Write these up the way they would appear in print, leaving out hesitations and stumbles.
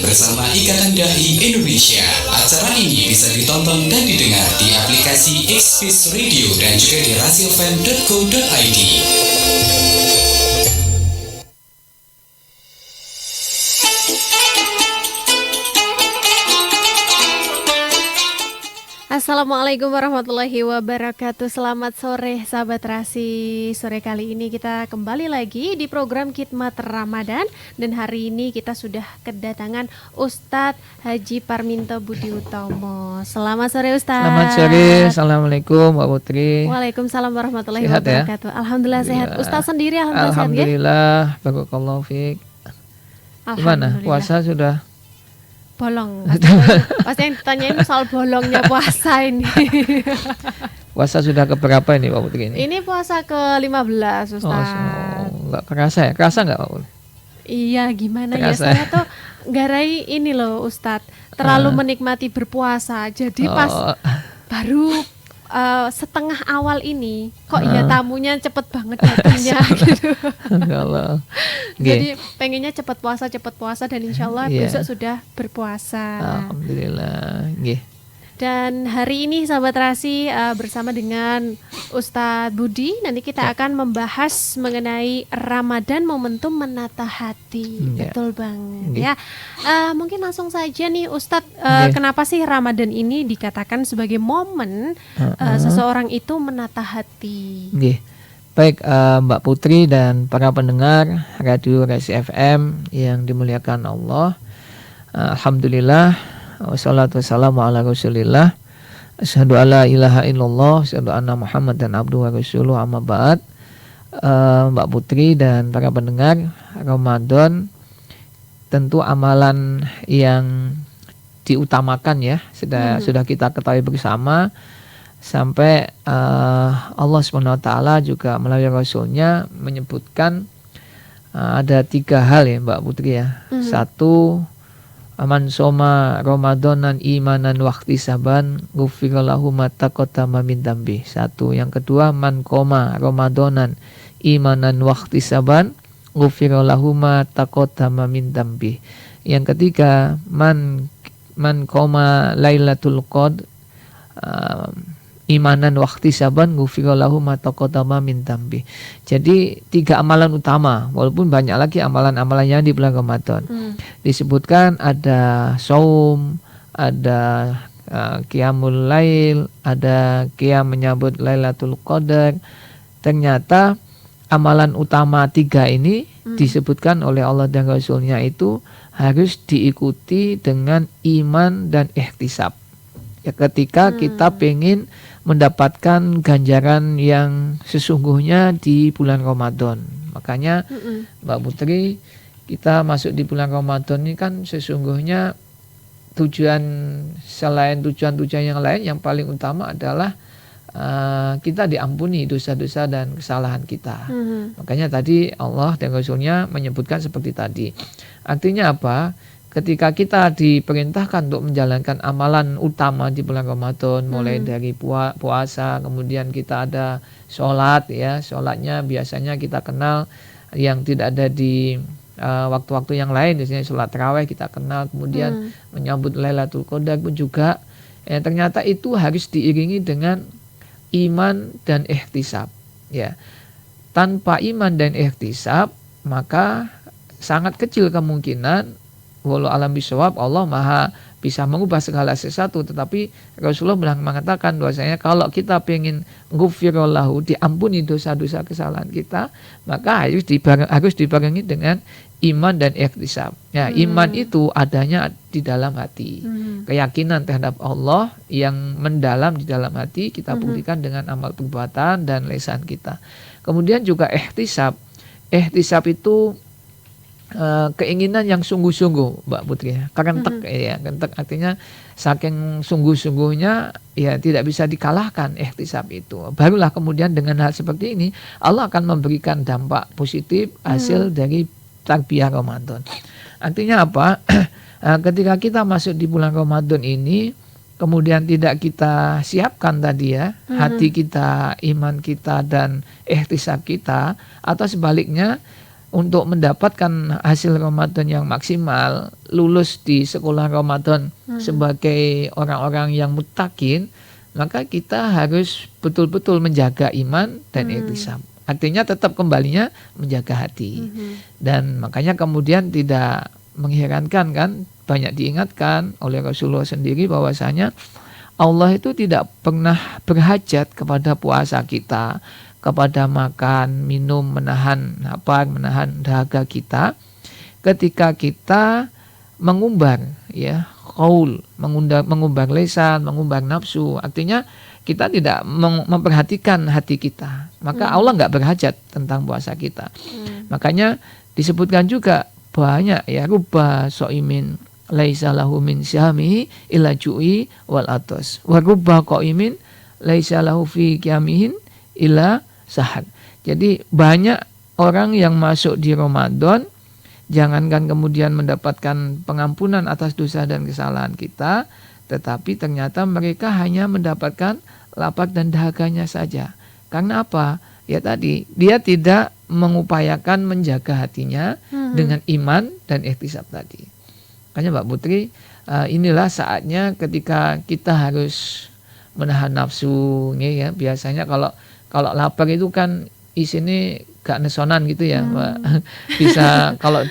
bersama Ikatan Dai Indonesia. Acara ini bisa ditonton dan didengar di aplikasi Xpeace Radio dan juga di rasiofm.co.id. Assalamualaikum warahmatullahi wabarakatuh. Selamat sore sahabat Rasi. Sore kali ini kita kembali lagi di program Khidmat Ramadan. Dan hari ini kita sudah kedatangan Ustadz Haji Parminto Budi Utomo. Selamat sore Ustadz. Selamat sore. Assalamualaikum Mbak Putri. Waalaikumsalam warahmatullahi Sehat ya? wabarakatuh. Alhamdulillah sehat. Ustadz sendiri alhamdulillah sehat ya? Alhamdulillah. Barakallahu fiik. Gimana? Puasa sudah? Bolong. Pasti yang ditanyain soal bolongnya puasa ini. Puasa sudah keberapa ini Pak Putri ini? Ini puasa ke-15 Ustaz. Enggak kerasa ya? Kerasa enggak Pak Putri? Iya, gimana Kerasa. ya? Saya tuh garai ini loh Ustadz, terlalu menikmati berpuasa. Jadi pas baru setengah awal ini kok ya tamunya cepet banget datangnya gitu. Kalau Jadi pengennya cepet puasa dan insya Allah besok sudah berpuasa. Alhamdulillah. Dan hari ini sahabat Rasi bersama dengan Ustadz Budi nanti kita akan membahas mengenai Ramadan momentum menata hati. Betul banget ya. Mungkin langsung saja nih Ustadz, kenapa sih Ramadan ini dikatakan sebagai momen seseorang itu menata hati? Baik Mbak Putri dan para pendengar Radio Rasi FM yang dimuliakan Allah. Alhamdulillah. Wassalatu wassalamu ala rasulillah. Asyhadu alla ilaha illallah, asyhadu anna Muhammadan abduhu wa rasuluh, amma ba'd. Mbak Putri dan para pendengar, Ramadan tentu amalan yang diutamakan ya, sudah kita ketahui bersama. Sampai Allah SWT juga melalui Rasulnya menyebutkan ada 3 hal ya Mbak Putri ya. Satu, man soma Ramadonan imanan wahtisaban ghufira lahu ma taqaddama min dambi. Satu. Yang kedua, man qoma Ramadonan imanan wahtisaban ghufira lahu ma taqaddama min dambi. Yang ketiga, man qoma lailatul qadr imanan wahtisaban ghufira lahu ma taqaddama min dambi. Jadi 3 amalan utama, walaupun banyak lagi amalan-amalan yang di bulan Ramadan. Disebutkan ada saum, ada qiyamul lail, ada qiyam menyambut Lailatul Qadar. Ternyata amalan utama 3 ini disebutkan oleh Allah dan Rasulnya itu harus diikuti dengan iman dan ihtisab. Ya, ketika kita pengen mendapatkan ganjaran yang sesungguhnya di bulan Ramadan. Makanya Mbak Putri, kita masuk di bulan Ramadan ini kan sesungguhnya selain tujuan-tujuan yang lain, yang paling utama adalah kita diampuni dosa-dosa dan kesalahan kita. Makanya tadi Allah dan Rasulnya menyebutkan seperti tadi. Artinya apa? Ketika kita diperintahkan untuk menjalankan amalan utama di bulan Ramadan, mulai dari puasa, kemudian kita ada sholat ya, sholatnya biasanya kita kenal yang tidak ada di waktu-waktu yang lain, misalnya sholat tarawih kita kenal, kemudian menyambut Lailatul Qadar pun juga, ternyata itu harus diiringi dengan iman dan ihtisab. Ya, tanpa iman dan ihtisab maka sangat kecil kemungkinan, walau alam bisawab, Allah maha bisa mengubah segala sesuatu. Tetapi Rasulullah mengatakan bahwasanya kalau kita pengen ghufirallahu, diampuni dosa-dosa kesalahan kita, maka harus dibarengi dengan iman dan ihtisab. Ya, iman itu adanya di dalam hati. Keyakinan terhadap Allah yang mendalam di dalam hati kita buktikan dengan amal perbuatan dan lisan kita. Kemudian juga ihtisab. Ihtisab itu keinginan yang sungguh-sungguh Mbak Putri ya. Kerentek ya, kerentek artinya saking sungguh-sungguhnya ya tidak bisa dikalahkan ihtisab itu. Barulah kemudian dengan hal seperti ini Allah akan memberikan dampak positif hasil dari tarbiyah Ramadan. Artinya apa? Ketika kita masuk di bulan Ramadan ini, kemudian tidak kita siapkan tadi ya, hati kita, iman kita dan ihtisab kita, atau sebaliknya untuk mendapatkan hasil Ramadan yang maksimal, lulus di sekolah Ramadan sebagai orang-orang yang muttaqin, maka kita harus betul-betul menjaga iman dan ihtisab. Artinya tetap kembalinya menjaga hati. Dan makanya kemudian tidak mengherankan kan, banyak diingatkan oleh Rasulullah sendiri bahwasanya Allah itu tidak pernah berhajat kepada puasa kita, kepada makan, minum, menahan lapar, menahan dahaga kita, ketika kita mengumbar ya qaul, mengumbar lisan, mengumbar nafsu. Artinya kita tidak memperhatikan hati kita, maka Allah nggak berhajat tentang puasa kita. Makanya disebutkan juga banyak ya, rubba so'imin laisa lahu min syahmihi illa ju'i wal atas, wa rubba qa'imin laisa lahu fi qiyamihin illa sahar. Jadi banyak orang yang masuk di Ramadan, jangankan kemudian mendapatkan pengampunan atas dosa dan kesalahan kita, tetapi ternyata mereka hanya mendapatkan lapar dan dahaganya saja. Karena apa? Ya tadi, dia tidak mengupayakan menjaga hatinya dengan iman dan ihtisab tadi. Makanya Mbak Putri, inilah saatnya ketika kita harus menahan nafsu, ya. Biasanya kalau lapar itu kan isinya gak nesonan gitu ya, Mbak. Bisa kalau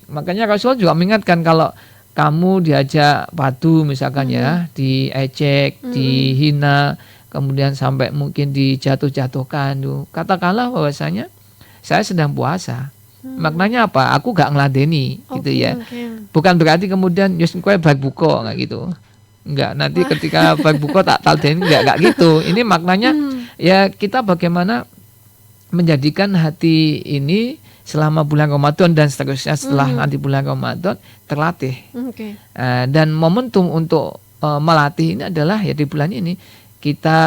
makanya Rasulullah juga mengingatkan kalau kamu diajak padu misalkan ya, diejek, dihina, kemudian sampai mungkin dijatuh-jatuhkan tuh, katakanlah bahwasanya saya sedang puasa. Maknanya apa? Aku gak ngeladeni gitu ya. Bukan berarti kemudian yus kowe bar buka nggak gitu. Enggak, nanti ketika bar buka tak talden enggak gitu. Ini maknanya ya kita bagaimana menjadikan hati ini selama bulan Ramadan dan seterusnya setelah nanti bulan Ramadan terlatih. Dan momentum untuk melatih ini adalah ya di bulan ini kita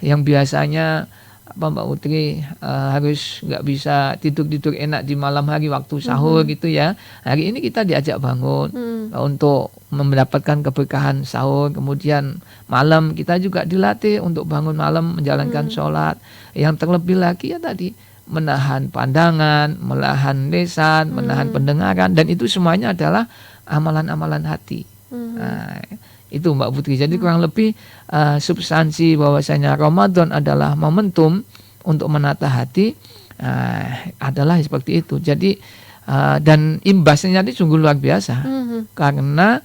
yang biasanya Mbak Putri harus nggak bisa tidur enak di malam hari waktu sahur gitu ya. Hari ini kita diajak bangun untuk mendapatkan keberkahan sahur. Kemudian malam kita juga dilatih untuk bangun malam menjalankan sholat. Yang terlebih lagi ya tadi menahan pandangan, menahan lisan, menahan pendengaran, dan itu semuanya adalah amalan-amalan hati. Nah, itu Mbak Putri. Jadi kurang lebih substansi bahwasanya Ramadan adalah momentum untuk menata hati adalah seperti itu. Jadi dan imbasnya itu sungguh luar biasa karena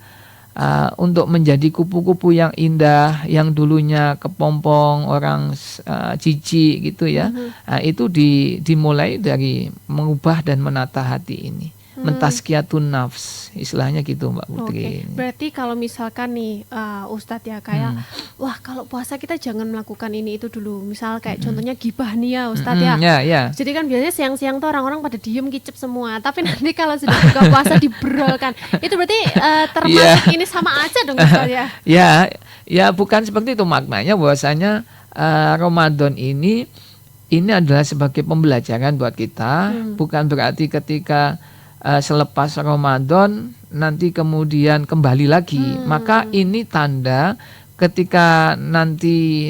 untuk menjadi kupu-kupu yang indah yang dulunya kepompong orang jijik gitu ya, itu dimulai dari mengubah dan menata hati ini. Mentazkiyatun nafs, istilahnya gitu Mbak Putri. Berarti kalau misalkan nih Ustadz ya kayak wah kalau puasa kita jangan melakukan ini itu dulu. Misal kayak contohnya gibah nih ya Ustadz ya. Jadi kan biasanya siang-siang tuh orang-orang pada diem kicep semua. Tapi nanti kalau sudah buka puasa dibrolkan, itu berarti termasuk ini sama aja dong Ustadz ya. Ya bukan seperti itu maknanya, bahwasanya Ramadan ini adalah sebagai pembelajaran buat kita. Bukan berarti ketika selepas Ramadan nanti kemudian kembali lagi. Maka ini tanda ketika nanti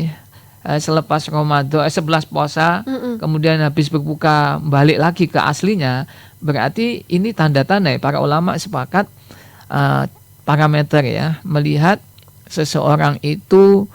selepas Ramadan 11 puasa kemudian habis berbuka balik lagi ke aslinya, berarti ini tanda-tanda ya, para ulama sepakat parameter ya, melihat seseorang itu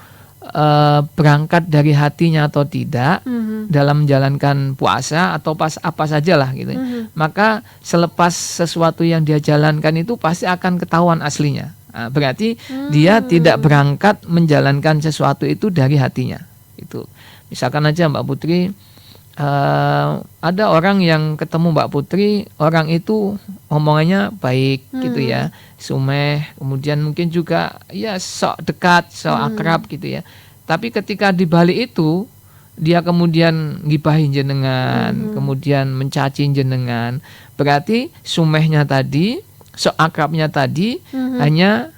berangkat dari hatinya atau tidak dalam menjalankan puasa atau pas apa sajalah gitu. Maka selepas sesuatu yang dia jalankan itu pasti akan ketahuan aslinya. Nah, berarti dia tidak berangkat menjalankan sesuatu itu dari hatinya. Itu. Misalkan aja Mbak Putri, ada orang yang ketemu Mbak Putri, orang itu omongannya baik gitu ya, sumeh, kemudian mungkin juga ya sok dekat, sok akrab gitu ya. Tapi ketika di balik itu dia kemudian ngibahin jenengan, kemudian mencaci jenengan, berarti sumehnya tadi, sok akrabnya tadi hanya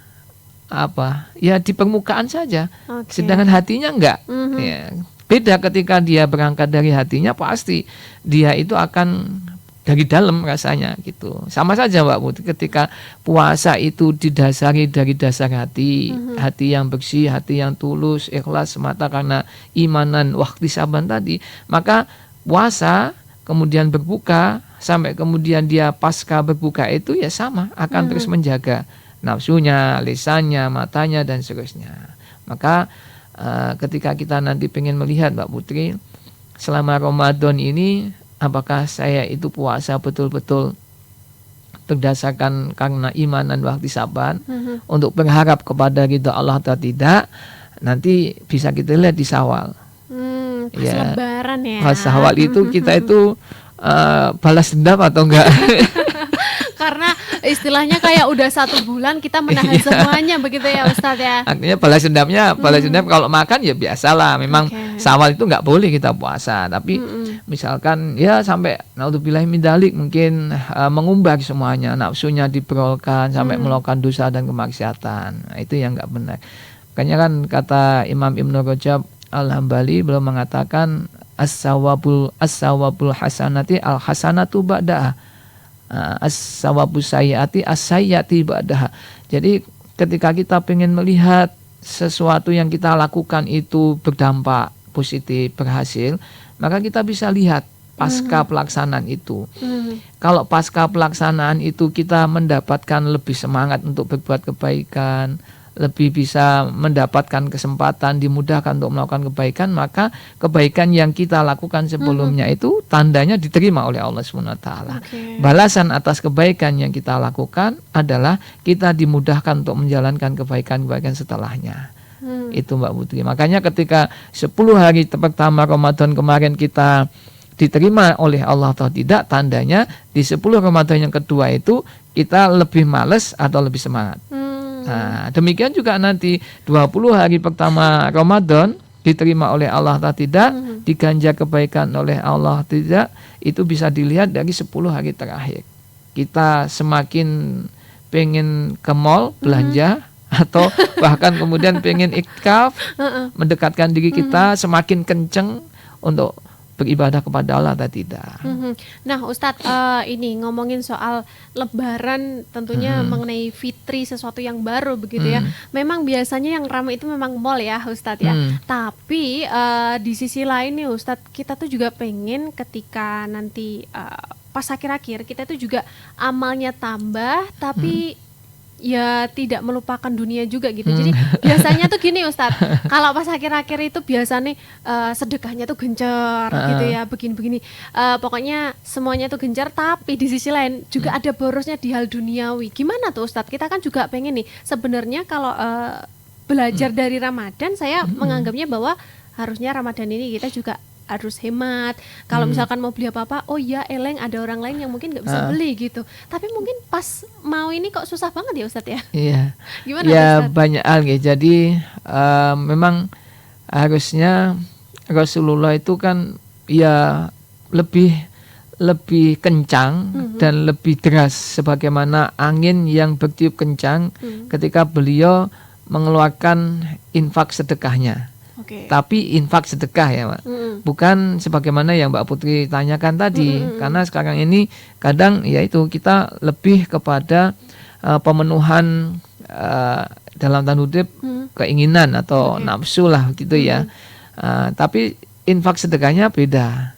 apa? Ya di permukaan saja. Sedangkan hatinya enggak. Ya. Beda ketika dia berangkat dari hatinya, pasti dia itu akan dari dalam rasanya gitu. Sama saja Mbak Putri, ketika puasa itu didasari dari dasar hati, hati yang bersih, hati yang tulus, ikhlas semata karena imanan wahtisaban tadi, maka puasa kemudian berbuka sampai kemudian dia pasca berbuka itu ya sama, akan terus menjaga nafsunya, lisannya, matanya dan seterusnya. Maka ketika kita nanti pengen melihat Mbak Putri, selama Ramadan ini apakah saya itu puasa betul-betul berdasarkan karena iman dan ihtisaban untuk berharap kepada ridha Allah atau tidak, nanti bisa kita lihat di Syawal. Pas Lebaran ya. Pas Syawal itu kita itu balas dendam atau enggak? Karena istilahnya kayak udah 1 bulan kita menahan semuanya begitu ya Ustadz ya. Artinya balas dendam kalau makan ya biasalah. Memang Syawal itu nggak boleh kita puasa. Tapi misalkan ya sampai naudzubillah min dzalik mungkin mengumbar semuanya, nafsunya diperolkan sampai melakukan dosa dan kemaksiatan. Nah, itu yang nggak benar. Makanya kan kata Imam Ibnu Rajab Al-Hambali belum mengatakan as-sawabul hasanati al-hasanatu ba'daha, as-sawabus sayyiati as-sayyiati ba'daha. Jadi ketika kita pengen melihat sesuatu yang kita lakukan itu berdampak positif, berhasil, maka kita bisa lihat pasca pelaksanaan itu. Kalau pasca pelaksanaan itu kita mendapatkan lebih semangat untuk berbuat kebaikan, lebih bisa mendapatkan kesempatan, dimudahkan untuk melakukan kebaikan, maka kebaikan yang kita lakukan sebelumnya itu tandanya diterima oleh Allah SWT. Balasan atas kebaikan yang kita lakukan adalah kita dimudahkan untuk menjalankan kebaikan-kebaikan setelahnya. Itu Mbak Putri. Makanya ketika 10 hari pertama Ramadan kemarin kita diterima oleh Allah atau tidak, tandanya di 10 Ramadan yang kedua itu kita lebih malas atau lebih semangat. Nah, demikian juga nanti 20 hari pertama Ramadan diterima oleh Allah atau tidak, diganjar kebaikan oleh Allah atau tidak, itu bisa dilihat dari 10 hari terakhir. Kita semakin pengen ke mall belanja atau bahkan kemudian pengen iktikaf, mendekatkan diri kita semakin kenceng untuk beribadah kepada Allah atau tidak. Nah Ustadz, ini ngomongin soal Lebaran tentunya mengenai fitri, sesuatu yang baru begitu ya. Memang biasanya yang ramai itu memang mall ya Ustadz ya. Tapi di sisi lain nih Ustadz, kita tuh juga pengen ketika nanti pas akhir-akhir kita tuh juga amalnya tambah, tapi ya tidak melupakan dunia juga gitu. Jadi biasanya tuh gini Ustadz, kalau pas akhir-akhir itu biasanya sedekahnya tuh gencar gitu ya, begini-begini. Pokoknya semuanya tuh gencar, tapi di sisi lain juga ada borosnya di hal duniawi. Gimana tuh Ustadz? Kita kan juga pengen nih sebenarnya kalau belajar dari Ramadan, saya menganggapnya bahwa harusnya Ramadan ini kita juga harus hemat. Kalau misalkan mau beli apa-apa, oh ya eleng ada orang lain yang mungkin nggak bisa beli gitu. Tapi mungkin pas mau ini kok susah banget ya Ustadz ya. Iya. Gimana ya Ustadz? Banyak hal ya. Jadi memang harusnya Rasulullah itu kan ya lebih kencang dan lebih deras, sebagaimana angin yang bertiup kencang ketika beliau mengeluarkan infak sedekahnya. Tapi infak sedekah ya Pak, bukan sebagaimana yang Mbak Putri tanyakan tadi. Karena sekarang ini kadang ya itu kita lebih kepada pemenuhan dalam tanda kutip keinginan atau nafsu lah gitu ya. Tapi infak sedekahnya beda.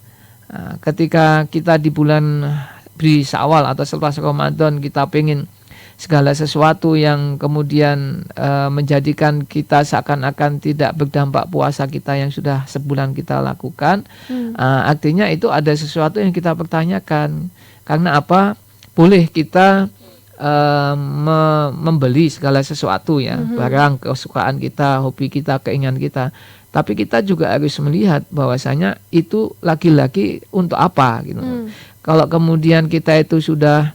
Ketika kita di bulan Syawal atau selepas Ramadan kita pengen segala sesuatu yang kemudian menjadikan kita seakan-akan tidak berdampak puasa kita yang sudah sebulan kita lakukan, artinya itu ada sesuatu yang kita pertanyakan. Karena apa? Boleh kita membeli segala sesuatu ya, barang kesukaan kita, hobi kita, keinginan kita. Tapi kita juga harus melihat bahwasanya itu lagi-lagi untuk apa gitu. Kalau kemudian kita itu sudah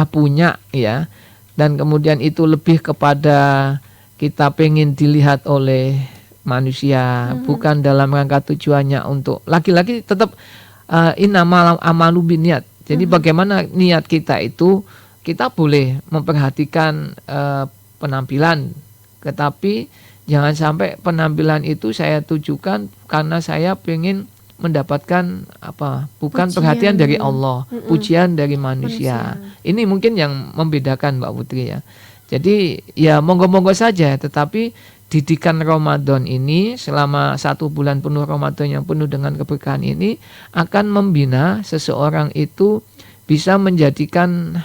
punya ya, dan kemudian itu lebih kepada kita pengen dilihat oleh manusia, bukan dalam rangka tujuannya untuk laki-laki tetap innamal amalu binniyat. Jadi bagaimana niat kita itu, kita boleh memperhatikan penampilan, tetapi jangan sampai penampilan itu saya tujukan karena saya pengen mendapatkan bukan pujian, perhatian dari Allah, pujian dari manusia. Ini mungkin yang membedakan Mbak Putri ya. Jadi ya monggo-monggo saja, tetapi didikan Ramadan ini, selama 1 bulan penuh Ramadan yang penuh dengan keberkahan ini, akan membina seseorang itu bisa menjadikan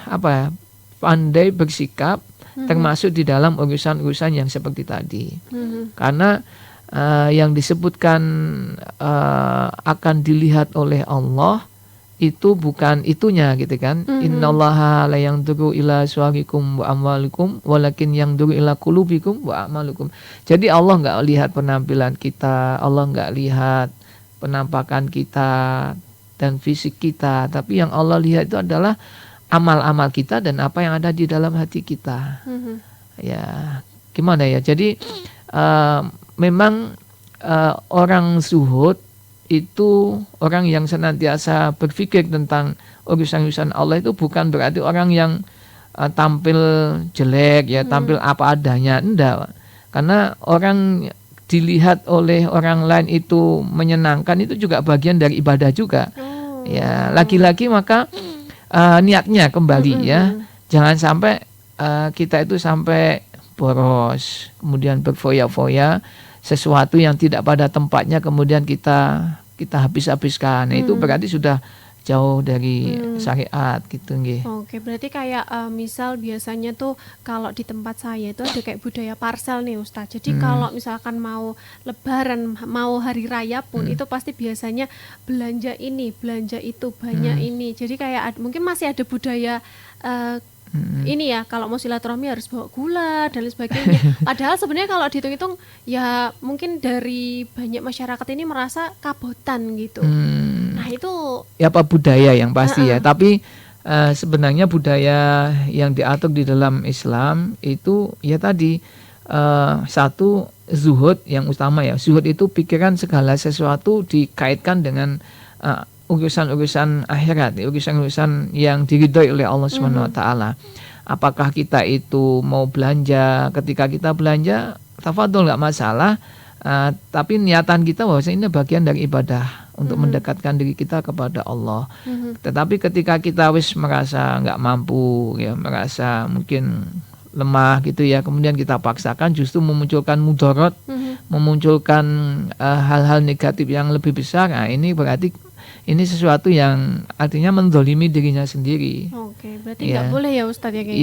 pandai bersikap, termasuk di dalam urusan-urusan yang seperti tadi. Karena yang disebutkan akan dilihat oleh Allah itu bukan itunya gitu kan. Innallaha la yanzuru ila suwarikum wa amwalikum walakin yanzuru ila qulubikum wa a'malukum. Jadi Allah nggak lihat penampilan kita, Allah nggak lihat penampakan kita dan fisik kita, tapi yang Allah lihat itu adalah amal-amal kita dan apa yang ada di dalam hati kita. Ya, gimana ya? Jadi memang orang zuhud itu orang yang senantiasa berpikir tentang urusan-urusan Allah itu bukan berarti orang yang tampil jelek ya, tampil apa adanya, enggak. Karena orang dilihat oleh orang lain itu menyenangkan itu juga bagian dari ibadah juga. Ya, lagi-lagi maka niatnya kembali ya. Jangan sampai kita itu sampai boros, kemudian berfoya-foya sesuatu yang tidak pada tempatnya kemudian kita habis-habiskan. Nah, itu berarti sudah jauh dari syariat gitu nggih. Oke, berarti kayak misal biasanya tuh kalau di tempat saya itu ada kayak budaya parsel nih Ustaz. Jadi kalau misalkan mau lebaran, mau hari raya pun itu pasti biasanya belanja ini, belanja itu, banyak ini. Jadi kayak mungkin masih ada budaya ini ya, kalau mau silaturahmi harus bawa gula dan lain sebagainya. Padahal sebenarnya kalau dihitung-hitung ya mungkin dari banyak masyarakat ini merasa kabotan gitu. Nah itu ya apa budaya yang pasti ya. Tapi sebenarnya budaya yang diatur di dalam Islam itu ya tadi satu zuhud yang utama ya. Zuhud itu pikiran segala sesuatu dikaitkan dengan urusan-urusan akhirat, urusan-urusan yang diridhoi oleh Allah Subhanahu wa taala. Apakah kita itu mau belanja, ketika kita belanja tafadhol enggak masalah, tapi niatan kita bahwa ini bagian dari ibadah untuk mendekatkan diri kita kepada Allah. Tetapi ketika kita merasa enggak mampu ya, merasa mungkin lemah gitu ya, kemudian kita paksakan justru memunculkan mudarat, memunculkan hal-hal negatif yang lebih besar. Nah, ini berarti ini sesuatu yang artinya menzalimi dirinya sendiri. Oke, berarti nggak boleh ya Ustadz ya kayak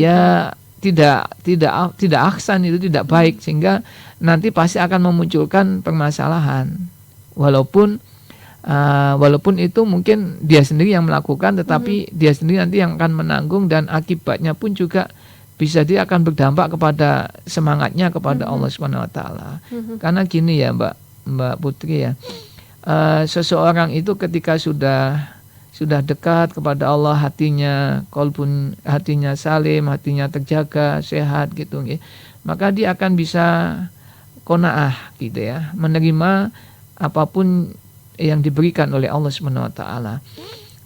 gitu. Tidak ahsan, itu tidak baik, sehingga nanti pasti akan memunculkan permasalahan. Walaupun itu mungkin dia sendiri yang melakukan, tetapi dia sendiri nanti yang akan menanggung dan akibatnya pun juga bisa dia akan berdampak kepada semangatnya kepada Allah Subhanahu wa taala. Karena gini ya Mbak Putri ya. Seseorang itu ketika sudah dekat kepada Allah, hatinya salim, hatinya terjaga, sehat gitu nggih. Maka dia akan bisa qanaah gitu ya, menerima apapun yang diberikan oleh Allah Subhanahu wa taala.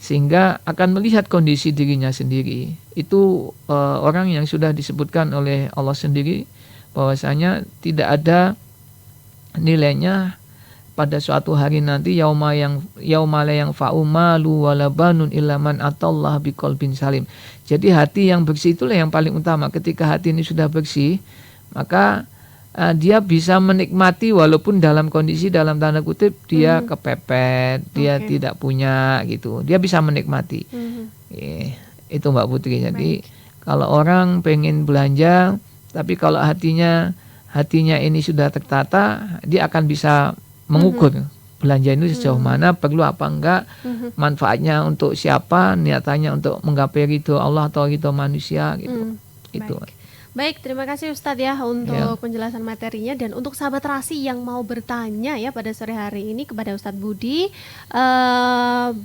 Sehingga akan melihat kondisi dirinya sendiri. Itu orang yang sudah disebutkan oleh Allah sendiri bahwasanya tidak ada nilainya pada suatu hari nanti yauma la yanfa'u malu wala banun illa man atallaha biqalbin salim. Jadi hati yang bersih itulah yang paling utama. Ketika hati ini sudah bersih, maka dia bisa menikmati walaupun dalam kondisi dalam tanda kutip dia kepepet, dia tidak punya gitu. Dia bisa menikmati. Itu Mbak Putri. Jadi kalau orang pengen belanja tapi kalau hatinya ini sudah tertata, dia akan bisa mengukur belanja ini sejauh mana, perlu apa enggak, manfaatnya untuk siapa, niatannya untuk menggapai ridho Allah atau ridho manusia gitu. Itu. Baik, terima kasih Ustadz ya untuk penjelasan materinya, dan untuk sahabat Rasi yang mau bertanya ya pada sore hari ini kepada Ustadz Budi,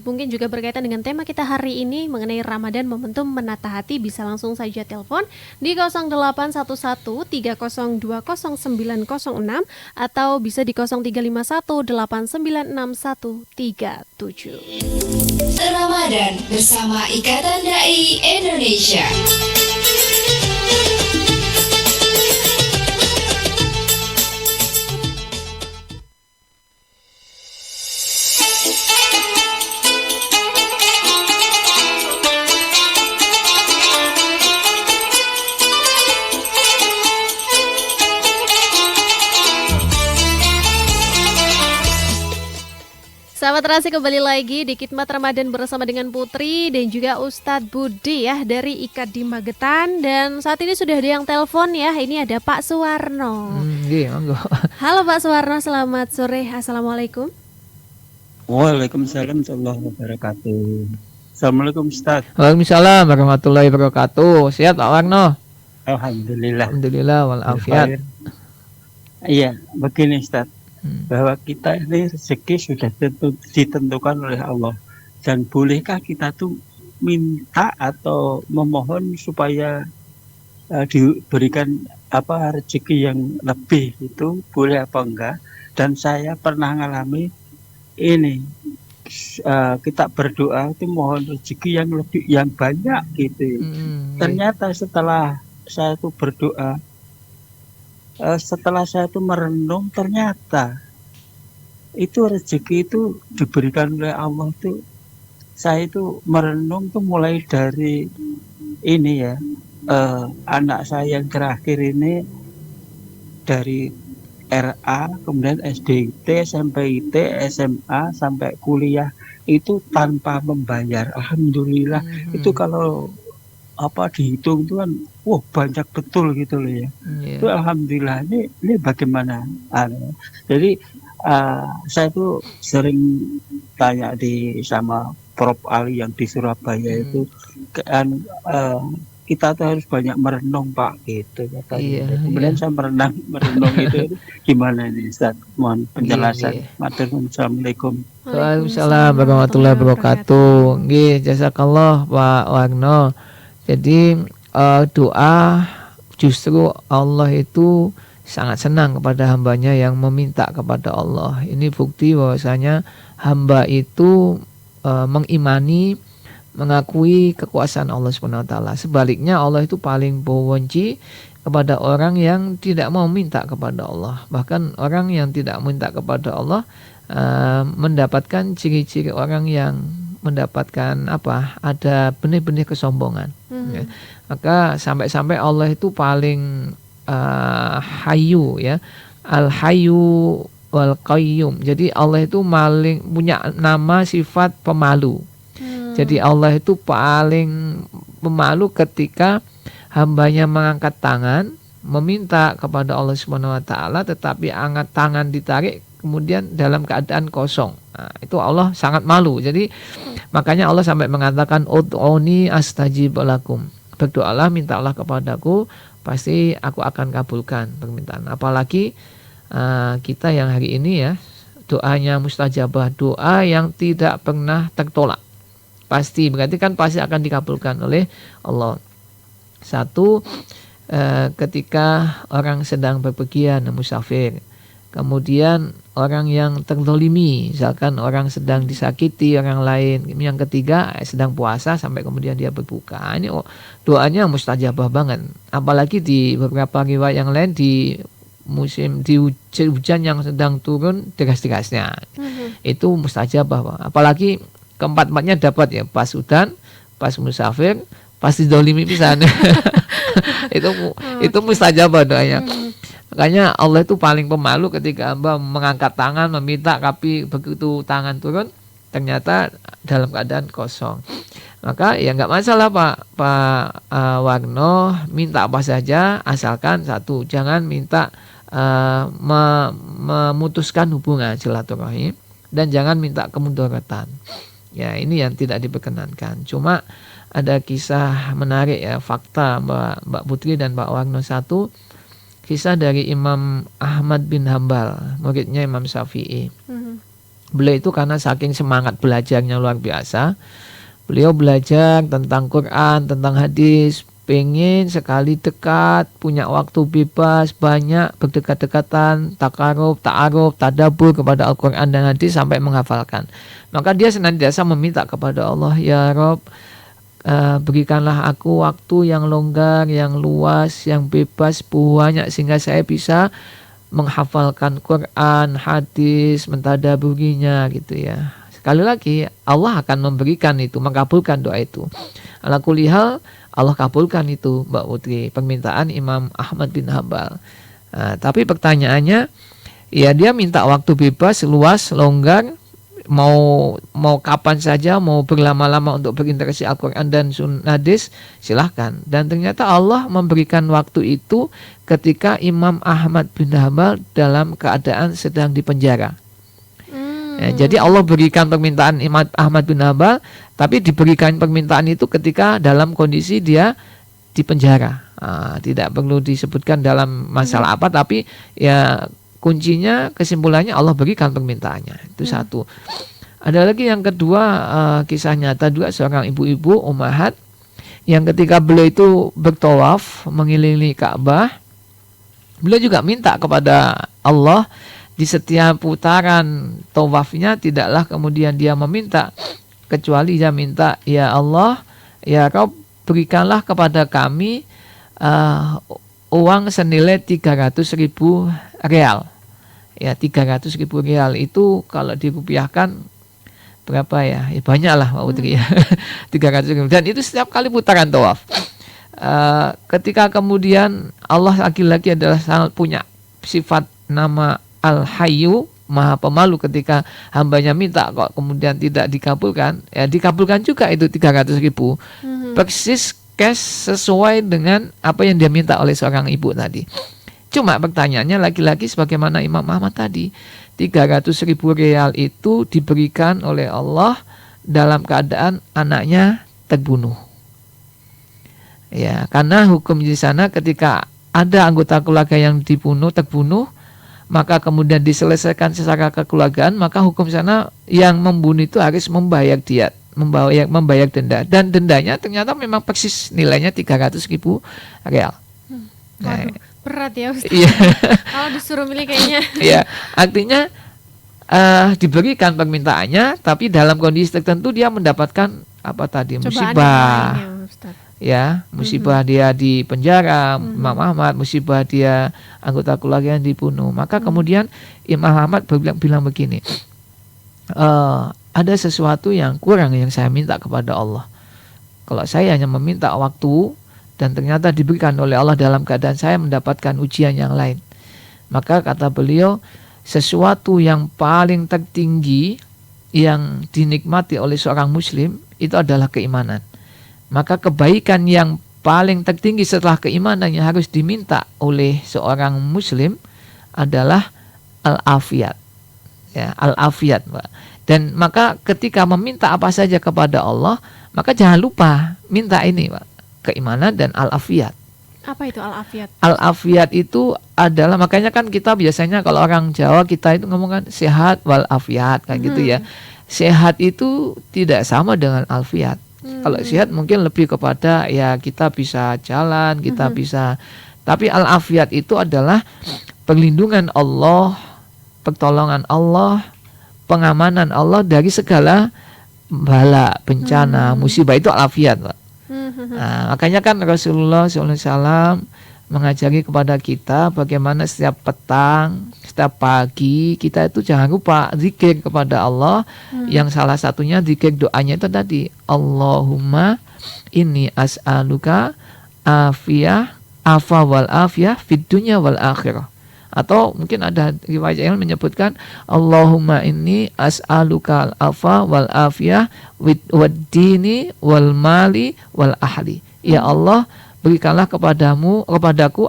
mungkin juga berkaitan dengan tema kita hari ini mengenai Ramadan momentum menata hati, bisa langsung saja telepon di 081130209006 atau bisa di 0351896137. Ramadan bersama Ikatan Dai Indonesia. Sahabat Terasi, kembali lagi di Khidmat Ramadan bersama dengan Putri dan juga Ustadz Budi ya dari IKAD di Magetan. Dan saat ini sudah ada yang telepon ya. Ini ada Pak Suwarno. Iya, monggo. Halo Pak Suwarno, selamat sore. Assalamualaikum. Waalaikumsalam warahmatullahi wabarakatuh. Assalamualaikum Ustaz. Waalaikumsalam warahmatullahi wabarakatuh. Sehat Pak Warno? Alhamdulillah. Alhamdulillah walafiat. Iya, begini Ustaz. Bahwa kita ini rezeki sudah ditentukan oleh Allah. Dan bolehkah kita tuh minta atau memohon supaya diberikan rezeki yang lebih, itu boleh apa enggak? Dan saya pernah ngalami ini, kita berdoa itu mohon rezeki yang lebih, yang banyak gitu. Ternyata setelah saya tuh berdoa, setelah saya tuh merenung, ternyata itu rezeki itu diberikan oleh Allah tuh. Saya itu merenung tuh mulai dari ini ya, anak saya yang terakhir ini dari RA, kemudian SDIT, SMPIT, SMA sampai kuliah itu tanpa membayar. Alhamdulillah. Itu kalau dihitung itu kan banyak betul gitu loh ya. Itu alhamdulillah. Ini bagaimana? Jadi saya tuh sering tanya sama Prof Ali yang di Surabaya itu kan, kita tuh harus banyak merenung Pak gitu katanya. Kemudian saya merenung itu gimana ini Ustaz? Mohon penjelasan. Assalamualaikum. Waalaikumsalam warahmatullahi wabarakatuh. Nggih, jazakallah Pak Warno. Jadi doa, justru Allah itu sangat senang kepada hambanya yang meminta kepada Allah. Ini bukti bahwasanya hamba itu mengimani, mengakui kekuasaan Allah SWT. Sebaliknya Allah itu paling benci kepada orang yang tidak mau minta kepada Allah. Bahkan orang yang tidak minta kepada Allah mendapatkan ciri-ciri orang yang mendapatkan ada benih-benih kesombongan. Ya. Maka sampai-sampai Allah itu paling hayu ya, al-hayu wal qayyum. Jadi Allah itu paling punya nama sifat pemalu. Jadi Allah itu paling pemalu ketika hambanya mengangkat tangan meminta kepada Allah Subhanahu wa taala, tetapi angkat tangan ditarik kemudian dalam keadaan kosong. Nah, itu Allah sangat malu. Jadi makanya Allah sampai mengatakan ud'uni astajib lakum. Berdoalah, mintalah kepadaku, pasti aku akan kabulkan permintaan. Apalagi kita yang hari ini ya, doanya mustajabah, doa yang tidak pernah tertolak. Pasti, berarti kan pasti akan dikabulkan oleh Allah. Satu, ketika orang sedang bepergian musafir. Kemudian orang yang terzalimi, misalkan orang sedang disakiti orang lain. Yang ketiga, sedang puasa sampai kemudian dia berbuka. Ini doanya mustajabah banget. Apalagi di beberapa riwayat yang lain di musim di hujan yang sedang turun deras-derasnya. Itu mustajabah. Apalagi keempat-empatnya dapat ya, pas hujan, pas musafir, pas dizalimi pisan. itu mustajabah doanya. Makanya Allah itu paling pemalu ketika hamba mengangkat tangan meminta, tapi begitu tangan turun ternyata dalam keadaan kosong. Maka ya nggak masalah Pak Warno, minta apa saja asalkan satu, jangan minta memutuskan hubungan silaturahim dan jangan minta kemudaratan. Ya ini yang tidak diperkenankan. Cuma ada kisah menarik ya, fakta Mbak Putri dan Pak Warno. Satu, kisah dari Imam Ahmad bin Hambal, muridnya Imam Syafi'i. Beliau itu karena saking semangat belajarnya luar biasa, beliau belajar tentang Quran, tentang hadis, pengen sekali dekat, punya waktu bebas, banyak berdekat-dekatan, ta'aruf, tadabbur kepada Al-Quran dan hadis sampai menghafalkan. Maka dia senantiasa meminta kepada Allah, ya Rob, berikanlah aku waktu yang longgar, yang luas, yang bebas, banyak, sehingga saya bisa menghafalkan Quran, hadis, mentadaburinya gitu ya. Sekali lagi Allah akan memberikan itu, mengabulkan doa itu. Ala kulli hal Allah kabulkan itu Mbak Putri, permintaan Imam Ahmad bin Hambal. Tapi pertanyaannya, ya dia minta waktu bebas, luas, longgar, mau kapan saja, mau berlama-lama untuk berinteraksi Al-Quran dan hadis, silahkan. Dan ternyata Allah memberikan waktu itu ketika Imam Ahmad bin Hanbal dalam keadaan sedang dipenjara. Jadi Allah berikan permintaan Imam Ahmad bin Hanbal, tapi diberikan permintaan itu ketika dalam kondisi dia dipenjara. Tidak perlu disebutkan dalam masalah apa, tapi ya kuncinya, kesimpulannya Allah berikan permintaannya. Itu satu. Ada lagi yang kedua, kisah nyata juga seorang ibu-ibu ummahat yang ketika beliau itu bertawaf mengelilingi Ka'bah, beliau juga minta kepada Allah di setiap putaran tawafnya, tidaklah kemudian dia meminta kecuali dia minta, ya Allah, ya Kau berikanlah kepada kami uang senilai 300.000 real. Ya, 300.000 real itu kalau dirupiahkan berapa ya? Ya banyak lah Pak Putri ya. 300.000. Dan itu setiap kali putaran tawaf. Ketika kemudian Allah lagi-lagi adalah sangat punya sifat nama Al-Hayyu, Maha Pemalu, ketika hambanya minta kok kemudian tidak dikabulkan, ya dikabulkan juga itu 300.000. Persis cash sesuai dengan apa yang dia minta oleh seorang ibu tadi. Cuma pertanyaannya lagi-lagi sebagaimana Imam Ahmad tadi, 300.000 real itu diberikan oleh Allah dalam keadaan anaknya terbunuh. Ya, karena hukum di sana ketika ada anggota keluarga yang terbunuh, maka kemudian diselesaikan secara kekeluargaan, maka hukum sana yang membunuh itu harus membayar diat, membayar denda, dan dendanya ternyata memang persis nilainya 300.000 real. Waduh, berat ya Ustaz. Iya. Kalau disuruh milih kayaknya. Iya, artinya diberikan permintaannya, tapi dalam kondisi tertentu dia mendapatkan apa tadi, musibah. Ya, musibah dia di penjara, Imam Ahmad, musibah dia anggota keluarga yang dibunuh. Maka kemudian Imam Ahmad bilang begini, ada sesuatu yang kurang yang saya minta kepada Allah. Kalau saya hanya meminta waktu dan ternyata diberikan oleh Allah dalam keadaan saya mendapatkan ujian yang lain, maka kata beliau, sesuatu yang paling tertinggi yang dinikmati oleh seorang muslim itu adalah keimanan. Maka kebaikan yang paling tertinggi setelah keimanan yang harus diminta oleh seorang muslim adalah al-afiyat. Ya, al-afiyat, Mbak. Dan maka ketika meminta apa saja kepada Allah, maka jangan lupa minta ini, Pak, keimanan dan al-afiyat. Apa itu al-afiyat? Al-afiyat itu adalah, makanya kan kita biasanya kalau orang Jawa kita itu ngomongkan sehat wal afiyat kayak gitu ya. Sehat itu tidak sama dengan alfiyat. Kalau sehat mungkin lebih kepada ya kita bisa jalan, kita bisa. Tapi al-afiyat itu adalah perlindungan Allah, pertolongan Allah, pengamanan Allah dari segala bala, bencana, musibah, itu al-afiyat, Pak. Nah, makanya kan Rasulullah SAW mengajari kepada kita bagaimana setiap petang, setiap pagi kita itu jangan lupa zikir kepada Allah. Yang salah satunya zikir doanya itu tadi, Allahumma inni as'aluka afiyah afa wal afiyah fid dunya wal akhirah. Atau mungkin ada riwayat yang menyebutkan Allahumma inni as'aluka al-afa wal afiyah wad dini wal mali wal ahli. Ya Allah, berikanlah kepadaku,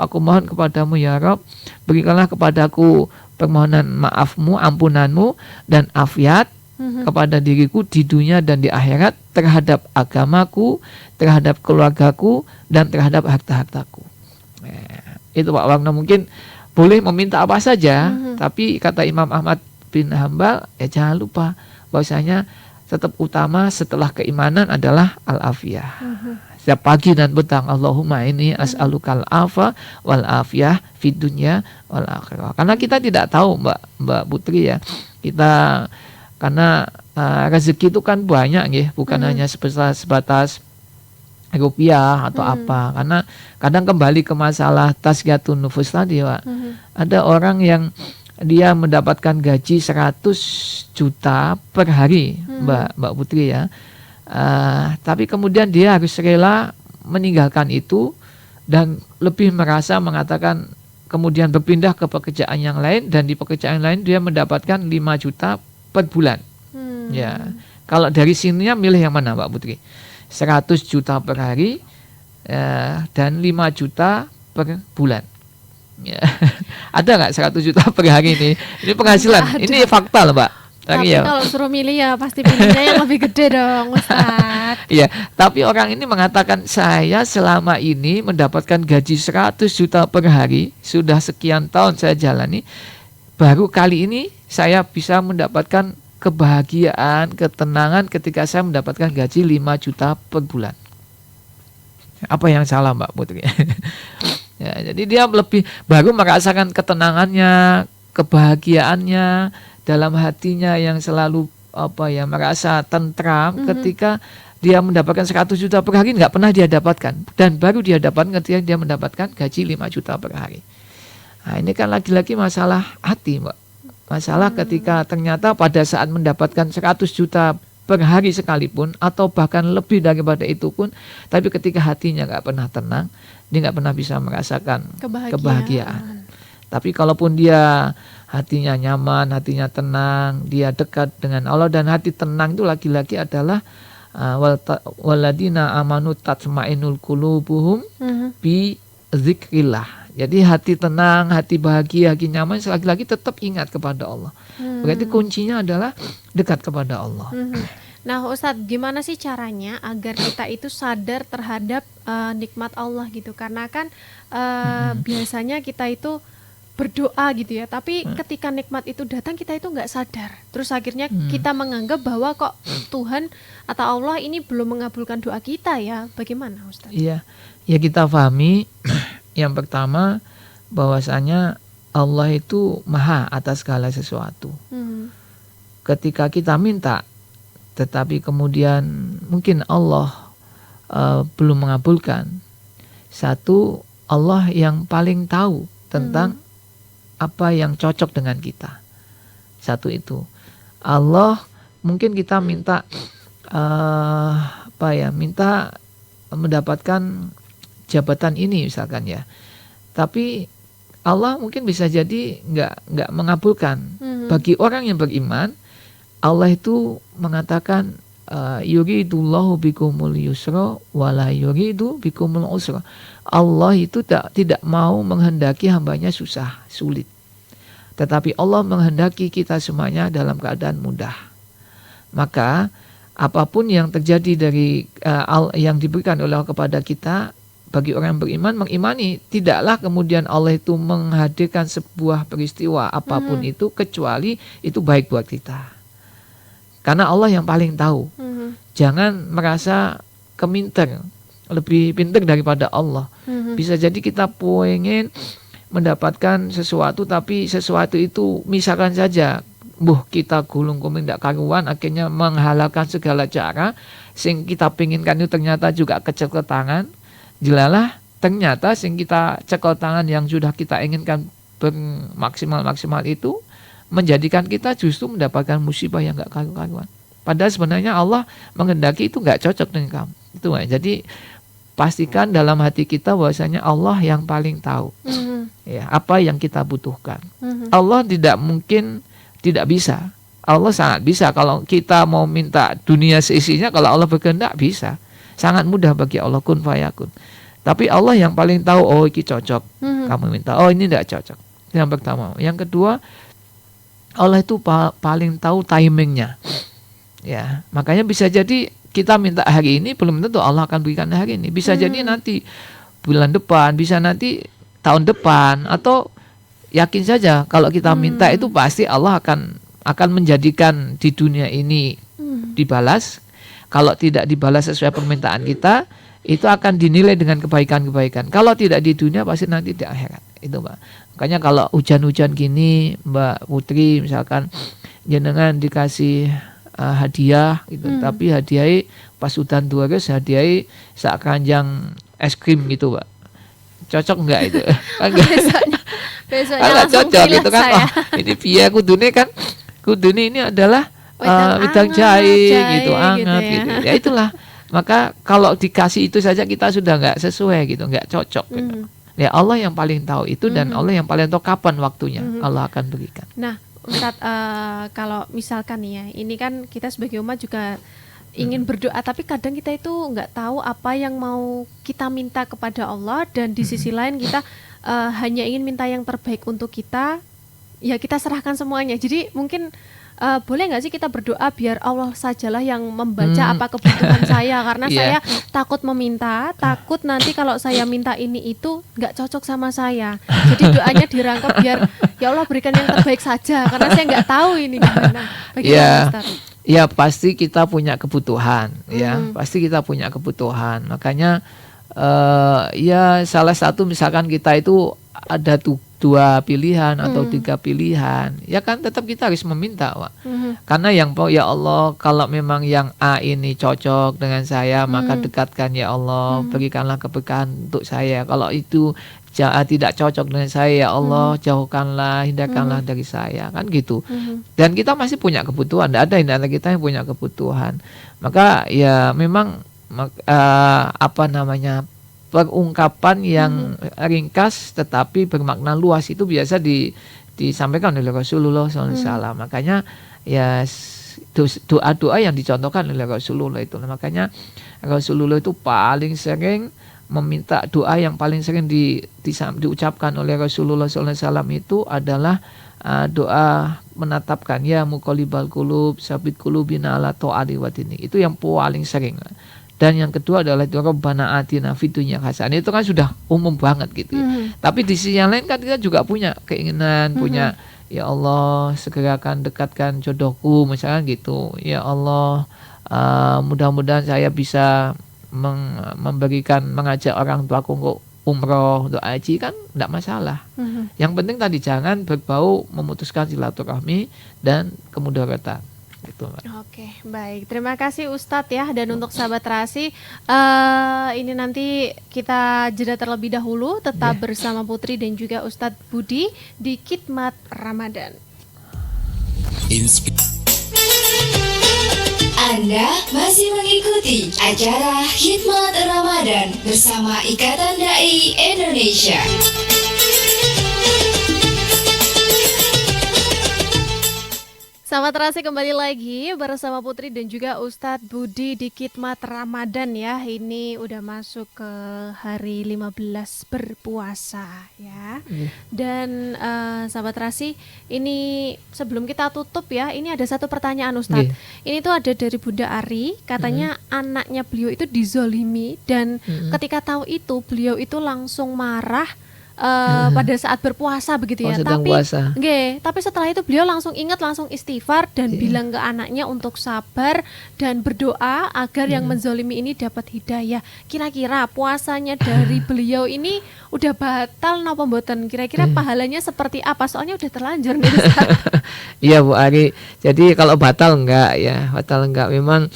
aku mohon kepadamu ya Rabb, berikanlah kepadaku permohonan maafmu, ampunanmu dan afiat kepada diriku di dunia dan di akhirat, terhadap agamaku, terhadap keluargaku, dan terhadap harta-hartaku. Itu Pak Warno, mungkin boleh meminta apa saja, tapi kata Imam Ahmad bin Hanbal, ya jangan lupa bahwasanya tetap utama setelah keimanan adalah al-afiyah. Setiap pagi dan petang, Allahumma ini as'alukal afa wal afiyah fid dunya wal akhirah. Karena kita tidak tahu Mbak Putri ya, kita karena rezeki itu kan banyak ya, bukan hanya sebatas rupiah atau apa. Karena kadang kembali ke masalah tazkiyatun nufus tadi, Pak. Ada orang yang dia mendapatkan gaji 100 juta per hari, Mbak Putri ya. Tapi kemudian dia harus rela meninggalkan itu dan lebih mengatakan kemudian berpindah ke pekerjaan yang lain, dan di pekerjaan lain dia mendapatkan 5 juta per bulan. Ya, kalau dari sininya milih yang mana Mbak Putri? 100 juta per hari dan 5 juta per bulan. Ya. Ada nggak 100 juta per hari ini? Ini penghasilan. Ini fakta loh Mbak. Tapi kalau suruh milih ya pasti pilihnya yang lebih gede dong Ustaz. Iya, tapi orang ini mengatakan saya selama ini mendapatkan gaji 100 juta per hari, sudah sekian tahun saya jalani, baru kali ini saya bisa mendapatkan kebahagiaan, ketenangan ketika saya mendapatkan gaji 5 juta per bulan. Apa yang salah Mbak Putri? Ya, jadi dia baru merasakan ketenangannya, kebahagiaannya dalam hatinya yang selalu merasa tentram ketika dia mendapatkan 100 juta per hari, nggak pernah dia dapatkan, dan baru dia dapatkan ketika dia mendapatkan gaji 5 juta per hari. Nah, ini kan lagi-lagi masalah hati Mbak. Masalah ketika ternyata pada saat mendapatkan 100 juta per hari sekalipun atau bahkan lebih daripada itu pun, tapi ketika hatinya nggak pernah tenang, dia nggak pernah bisa merasakan kebahagiaan. Tapi kalaupun dia hatinya nyaman, hatinya tenang, dia dekat dengan Allah, dan hati tenang itu lagi-lagi adalah waladina amanu tatmainul qulubuhum bi dzikrillah. Jadi hati tenang, hati bahagia, hati nyaman, lagi-lagi tetap ingat kepada Allah. Berarti kuncinya adalah dekat kepada Allah. Nah Ustadz, gimana sih caranya agar kita itu sadar terhadap nikmat Allah gitu? Karena kan biasanya kita itu berdoa gitu ya, tapi ketika nikmat itu datang kita itu nggak sadar. Terus akhirnya kita menganggap bahwa kok Tuhan atau Allah ini belum mengabulkan doa kita ya. Bagaimana Ustadz? Iya, ya kita pahami yang pertama bahwasanya Allah itu maha atas segala sesuatu. Ketika kita minta, tetapi kemudian mungkin Allah belum mengabulkan. Satu, Allah yang paling tahu tentang apa yang cocok dengan kita. Satu itu. Allah mungkin kita minta minta mendapatkan jabatan ini misalkan ya. Tapi Allah mungkin bisa jadi nggak mengabulkan. Bagi orang yang beriman, Allah itu mengatakan yuridullahu bikumul yusra wala yuridu bikumul usra. Allah itu tidak mau menghendaki hambanya susah, sulit. Tetapi Allah menghendaki kita semuanya dalam keadaan mudah. Maka apapun yang terjadi dari yang diberikan oleh Allah kepada kita, bagi orang yang beriman, mengimani tidaklah kemudian Allah itu menghadirkan sebuah peristiwa apapun itu kecuali itu baik buat kita. Karena Allah yang paling tahu. Jangan merasa keminter, lebih pintar daripada Allah. Bisa jadi kita pengen mendapatkan sesuatu, tapi sesuatu itu misalkan saja kita gulung kuming tidak karuan, akhirnya menghalalkan segala cara, sing kita pinginkan itu ternyata juga kecil ke tangan. Jelalah ternyata sing kita cekel tangan yang sudah kita inginkan bermaksimal itu menjadikan kita justru mendapatkan musibah yang gak karu-karuan. Padahal sebenarnya Allah menghendaki itu gak cocok dengan kamu. Itu jadi pastikan dalam hati kita bahwasanya Allah yang paling tahu ya, apa yang kita butuhkan. Allah tidak mungkin tidak bisa. Allah sangat bisa. Kalau kita mau minta dunia seisinya, kalau Allah berkehendak bisa. Sangat mudah bagi Allah, kun fayakun. Tapi Allah yang paling tahu, oh ini cocok, kamu minta, oh ini tidak cocok. Yang pertama. Yang kedua, Allah itu paling tahu timingnya. Ya, makanya bisa jadi kita minta hari ini, belum tentu Allah akan berikan hari ini. Bisa jadi nanti bulan depan, bisa nanti tahun depan, atau yakin saja kalau kita minta itu pasti Allah akan menjadikan di dunia ini dibalas. Kalau tidak dibalas sesuai permintaan kita, itu akan dinilai dengan kebaikan-kebaikan. Kalau tidak di dunia, pasti nanti di akhirat. Itu Mbak. Makanya kalau hujan-hujan gini, Mbak Putri misalkan jenengan dikasih hadiah, gitu. Tapi hadiahnya pas hutan deres, hadiahnya sak keranjang es krim gitu Mbak. Cocok enggak itu? Besoknya langsung cocok gitu kan. Oh, ini biaya kudune ini adalah wedang jahe gitu, anget gitu. Ya itulah. Maka kalau dikasih itu saja kita sudah nggak sesuai gitu, nggak cocok. Gitu. Ya Allah yang paling tahu itu dan Allah yang paling tahu kapan waktunya Allah akan berikan. Nah, Ustadz, kalau misalkan nih ya, ini kan kita sebagai umat juga ingin berdoa, tapi kadang kita itu nggak tahu apa yang mau kita minta kepada Allah, dan di sisi lain kita hanya ingin minta yang terbaik untuk kita, ya kita serahkan semuanya. Jadi mungkin boleh nggak sih kita berdoa biar Allah sajalah yang membaca apa kebutuhan saya, karena saya takut meminta, takut nanti kalau saya minta ini itu nggak cocok sama saya. Jadi doanya dirangkap biar ya Allah berikan yang terbaik saja, karena saya nggak tahu ini gimana. Bagaimana, Ustaz? Ya pasti kita punya kebutuhan, ya pasti kita punya kebutuhan. Makanya ya salah satu misalkan kita itu ada 2 pilihan atau 3 pilihan, ya kan tetap kita harus meminta, Wak. Karena yang ya Allah, kalau memang yang A ini cocok dengan saya, maka dekatkan ya Allah, berikanlah keberkahan untuk saya. Kalau itu tidak cocok dengan saya, ya Allah jauhkanlah, hindarkanlah dari saya, kan gitu. Dan kita masih punya kebutuhan, tidak ada di antara kita yang punya kebutuhan. Maka ya memang perungkapan yang ringkas tetapi bermakna luas itu biasa disampaikan oleh Rasulullah SAW. Makanya ya doa-doa yang dicontohkan oleh Rasulullah itu. Makanya Rasulullah itu paling sering meminta, doa yang paling sering diucapkan oleh Rasulullah SAW itu adalah doa menatapkan ya muqallibal qulub sabit qulubina ala ta'ati wa dini. Itu yang paling sering. Dan yang kedua adalah Rabbana atina fid dunya hasanah. Itu kan sudah umum banget gitu ya. Tapi di sisi yang lain kan kita juga punya keinginan, punya ya Allah segerakan dekatkan jodohku misalnya gitu. Ya Allah mudah-mudahan saya bisa mengajak orang tuaku untuk umroh, untuk haji, kan tidak masalah. Yang penting tadi jangan berbau memutuskan silaturahmi dan kemudaratan. Gitu, Mbak. Oke, baik. Terima kasih Ustadz ya. Dan untuk sahabat Terasi, ini nanti kita jeda terlebih dahulu. Tetap bersama Putri dan juga Ustadz Budi di Khidmat Ramadan. Anda masih mengikuti acara Khidmat Ramadan bersama Ikatan Dai Indonesia. Sahabat Terasi, kembali lagi bersama Putri dan juga Ustadz Budi di Khidmat Ramadan ya. Ini udah masuk ke hari 15 berpuasa ya. Dan sahabat Terasi, ini sebelum kita tutup ya, ini ada satu pertanyaan Ustadz. Ini tuh ada dari Bunda Ari, katanya anaknya beliau itu dizolimi, dan ketika tahu itu beliau itu langsung marah pada saat berpuasa begitu ya. Tapi setelah itu beliau langsung ingat, langsung istighfar dan bilang ke anaknya untuk sabar dan berdoa agar yang menzolimi ini dapat hidayah. Kira-kira puasanya dari beliau ini udah batal napa mboten? Kira-kira pahalanya seperti apa? Soalnya udah terlanjur nih Ustaz. Iya Bu Ari. Jadi kalau batal enggak ya, batal enggak. Memang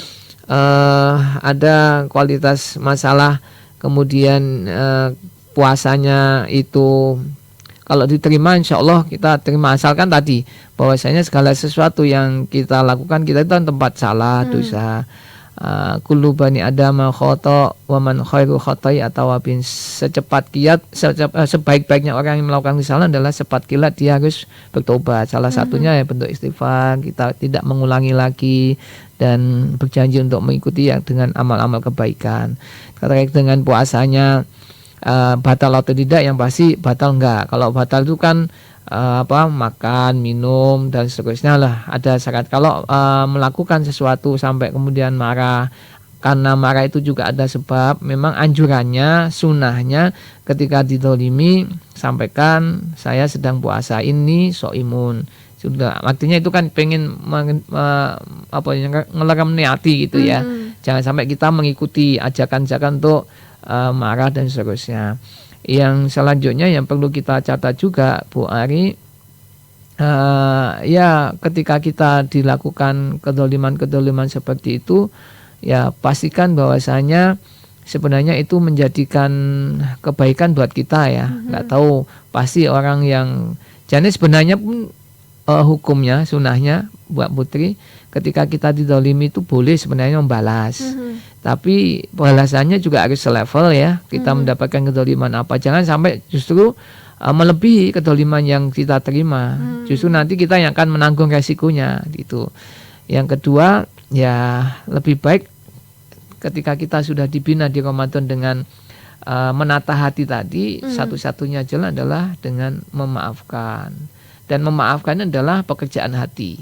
ada kualitas masalah, kemudian puasanya itu kalau diterima insya Allah kita terima, asalkan tadi bahwasanya segala sesuatu yang kita lakukan, kita itu tempat salah, dosa. Kullu bani adama khata wa man khairu khatai atawabin. Sebaik-baiknya orang yang melakukan kesalahan adalah cepat kilat dia harus bertobat. Salah satunya ya bentuk istighfar, kita tidak mengulangi lagi dan berjanji untuk mengikuti yang dengan amal-amal kebaikan. Terkait dengan puasanya batal atau tidak, yang pasti batal enggak. Kalau batal itu kan makan, minum dan seterusnya lah, ada syarat. Kalau melakukan sesuatu sampai kemudian marah, karena marah itu juga ada sebab. Memang anjurannya, sunahnya ketika dizolimi sampaikan saya sedang puasa, ini soimun. Sudah, artinya itu kan pengen ngelarang hati gitu ya. Jangan sampai kita mengikuti ajakan-ajakan untuk marah dan seterusnya. Yang selanjutnya yang perlu kita catat juga Bu Ari, ya ketika kita dilakukan kedoliman seperti itu, ya pastikan bahwasanya sebenarnya itu menjadikan kebaikan buat kita ya. Nggak tahu pasti orang yang, jadi sebenarnya pun hukumnya, sunahnya buat Putri, ketika kita dizalimi itu boleh sebenarnya membalas. Tapi balasannya juga harus selevel ya. Kita mendapatkan kezaliman apa, jangan sampai justru melebihi kedoliman yang kita terima. Justru nanti kita yang akan menanggung resikonya gitu. Yang kedua, ya lebih baik ketika kita sudah dibina di Ramadan dengan menata hati tadi, satu-satunya jalan adalah dengan memaafkan. Dan memaafkan adalah pekerjaan hati.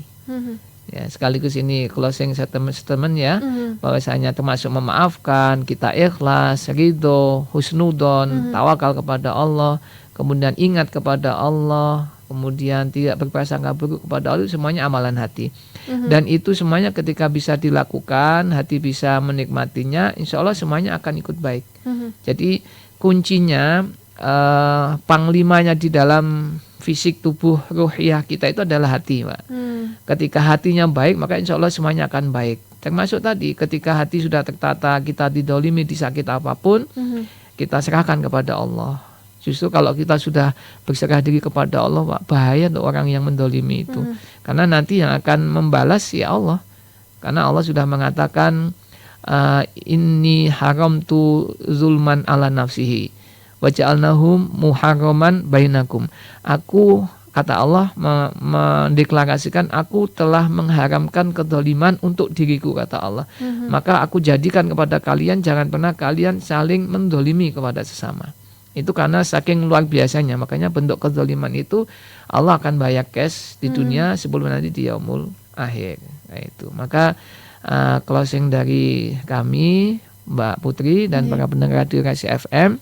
Ya, sekaligus ini closing statement ya, bahwasanya termasuk memaafkan, kita ikhlas, ridho, husnudon, tawakal kepada Allah, kemudian ingat kepada Allah, kemudian tidak berprasangka buruk kepada Allah, semuanya amalan hati. Dan itu semuanya ketika bisa dilakukan, hati bisa menikmatinya, insya Allah semuanya akan ikut baik. Jadi kuncinya, panglimanya di dalam fisik tubuh ruhiyah kita itu adalah hati, Pak. Ketika hatinya baik, maka insya Allah semuanya akan baik. Termasuk tadi, ketika hati sudah tertata, kita didolimi, disakit apapun, kita serahkan kepada Allah. Justru kalau kita sudah berserah diri kepada Allah, Pak, bahaya untuk orang yang mendolimi itu. Karena nanti yang akan membalas ya Allah. Karena Allah sudah mengatakan, inni haramtu zulman ala nafsihi waja'alnahum muharraman bainakum. Aku, kata Allah, mendeklarasikan, aku telah mengharamkan kedoliman untuk diriku, kata Allah. Maka aku jadikan kepada kalian, jangan pernah kalian saling mendolimi kepada sesama. Itu karena saking luar biasanya. Makanya bentuk kedoliman itu Allah akan bayar cash di dunia sebelum nanti di yaumul akhir. Nah, itu. Maka closing dari kami, Mbak Putri dan para pendengar Radio Rahasia FM,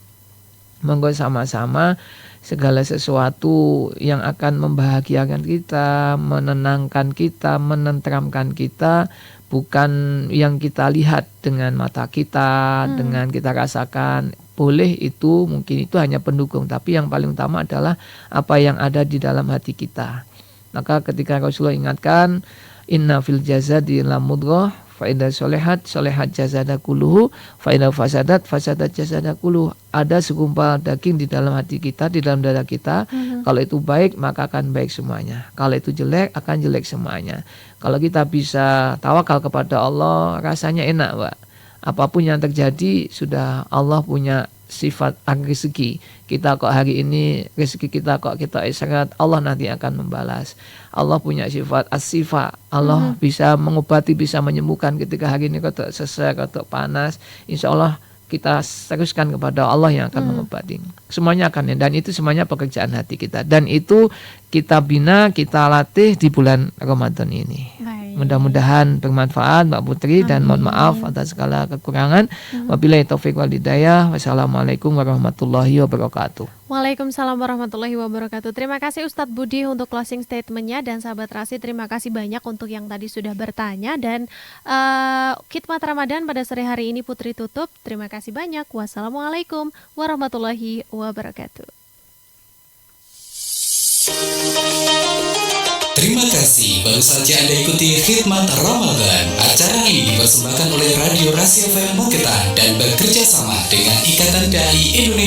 monggo sama-sama segala sesuatu yang akan membahagiakan kita, menenangkan kita, menenteramkan kita, bukan yang kita lihat dengan mata kita, dengan kita rasakan. Boleh itu, mungkin itu hanya pendukung, tapi yang paling utama adalah apa yang ada di dalam hati kita. Maka ketika Rasulullah ingatkan, inna fil jazadi la mudghah, fa idza solehat jazada kulluhu, fa idza fasadat jazada kulluhu. Ada segumpal daging di dalam hati kita, di dalam dada kita. Kalau itu baik, maka akan baik semuanya. Kalau itu jelek, akan jelek semuanya. Kalau kita bisa tawakal kepada Allah, rasanya enak, Pak. Apapun yang terjadi, sudah Allah punya sifat rezeki. Kita kok hari ini, rezeki kita kok kita isyarat, Allah nanti akan membalas. Allah punya sifat as-sifa. Allah bisa mengobati, bisa menyembuhkan ketika hari ini kok sesak, kok panas. Insya Allah kita teruskan kepada Allah yang akan mengobati. Semuanya akan, dan itu semuanya pekerjaan hati kita. Dan itu kita bina, kita latih di bulan Ramadan ini. Mudah-mudahan bermanfaat, Mbak Putri. Dan mohon maaf atas segala kekurangan. Wabillahi taufiq wal hidayah. Wassalamualaikum warahmatullahi wabarakatuh. Waalaikumsalam warahmatullahi wabarakatuh. Terima kasih Ustadz Budi untuk closing statementnya, dan sahabat Rasi, terima kasih banyak untuk yang tadi sudah bertanya. Dan khidmat Ramadan pada sore hari ini Putri tutup. Terima kasih banyak. Wassalamualaikum warahmatullahi wabarakatuh. Terima kasih, baru saja Anda ikuti khidmat Ramadan. Acara ini dipersembahkan oleh Radio Rahasia FM Magetan dan bekerja sama dengan Ikatan Dai Indonesia.